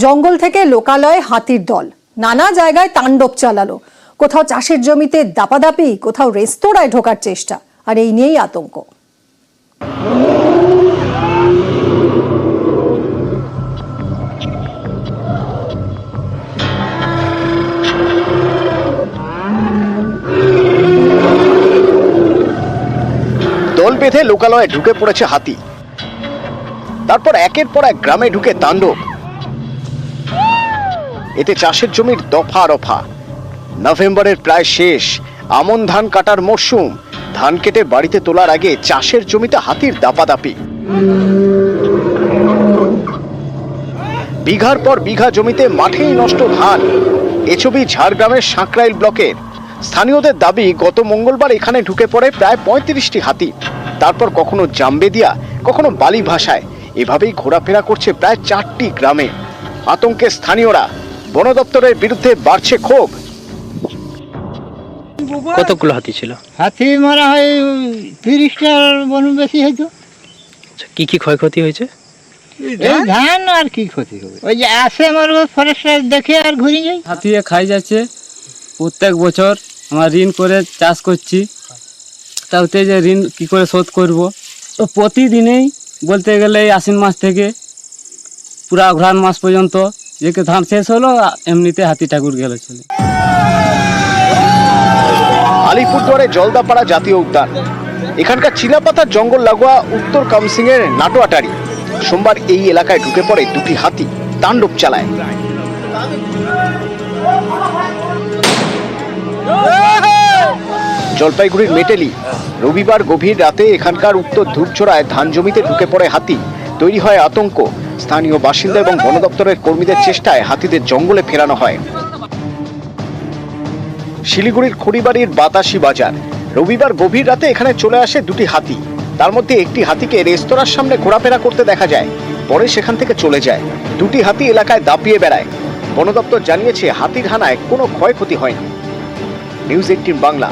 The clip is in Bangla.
জঙ্গল থেকে লোকালয়ে হাতির দল নানা জায়গায় তাণ্ডব চালালো। কোথাও চাষের জমিতে দাপাদাপি, কোথাও রেস্তোরাঁয় ঢোকার চেষ্টা, আর এই নিয়েই আতঙ্ক। দল বেঁধে লোকালয়ে ঢুকে পড়েছে হাতি, তারপর একের পর এক গ্রামে ঢুকে তাণ্ডব। এতে চাষের জমির দফা রফা। নভেম্বরের প্রায় শেষ, আমন ধান কাটার মরশুম। ধান কেটে বাড়িতে তোলার আগে চাষের জমিতে হাতির দাপাদাপি। বিঘার পর বিঘা জমিতে মাঠেই নষ্ট ধান। এ ছবি ঝাড়গ্রামের সাঁকরাইল ব্লকের। স্থানীয়দের দাবি, গত মঙ্গলবার এখানে ঢুকে পড়ে প্রায় 35টি হাতি। তারপর কখনো জামবেদিয়া, কখনো বালি ভাষায় এভাবেই ঘোরাফেরা করছে প্রায় 4টি গ্রামে। আতঙ্কে স্থানীয়রা। বন দপ্তরের বিরুদ্ধে বাড়ছে ক্ষোভ। কতগুলো হাতি ছিল? হাতি মারা হয় 30টার বন বেশি হয়তো। কি কি ক্ষয়ক্ষতি হয়েছে? এই ধান আর কি ক্ষতি হবে, ওই যে আসে মারবো ফরেস্টার দেখে আর ঘুরে যাই। হাতি খাই যাচ্ছে। প্রত্যেক বছর আমরা ঋণ করে চাষ করছি, তাতে যে ঋণ কি করে শোধ করব। তো প্রতিদিনেই বলতে গেলে এই আশ্বিন মাস থেকে পুরা অঘ্রাণ মাস পর্যন্ত যে ধান শেষ হলো, এমনিতে হাতি ঠাকুর গেল চলে। আলিপুরদুয়ারে জলদাপাড়া জাতীয় উদ্যান। এখানকার চিলাপাতার জঙ্গল লাগোয়া উত্তর কামসিং এর নাটোয়াটারি। সোমবার এই এলাকায় ঢুকে পড়ে দুটি হাতি, তাণ্ডব চালায়। জলপাইগুড়ির মেটেলি। রবিবার গভীর রাতে এখানকার উত্তর ধূপছড়ায় ধান জমিতে ঢুকে পড়ে হাতি। তৈরি হয় আতঙ্ক। স্থানীয় বাসিন্দা এবং বন দপ্তরের কর্মীদের চেষ্টায় হাতিদের জঙ্গলে ফেরানো হয়। শিলিগুড়ির খড়িবাড়ির বাতাসি বাজার। রবিবার গভীর রাতে এখানে চলে আসে দুটি হাতি। তার মধ্যে একটি হাতিকে রেস্তোরাঁর সামনে ঘোরাফেরা করতে দেখা যায়, পরে সেখান থেকে চলে যায়। দুটি হাতি এলাকায় দাপিয়ে বেড়ায়। বন দপ্তর জানিয়েছে, হাতির হানায় কোনো ক্ষয়ক্ষতি হয়নি। নিউজ 18 বাংলা।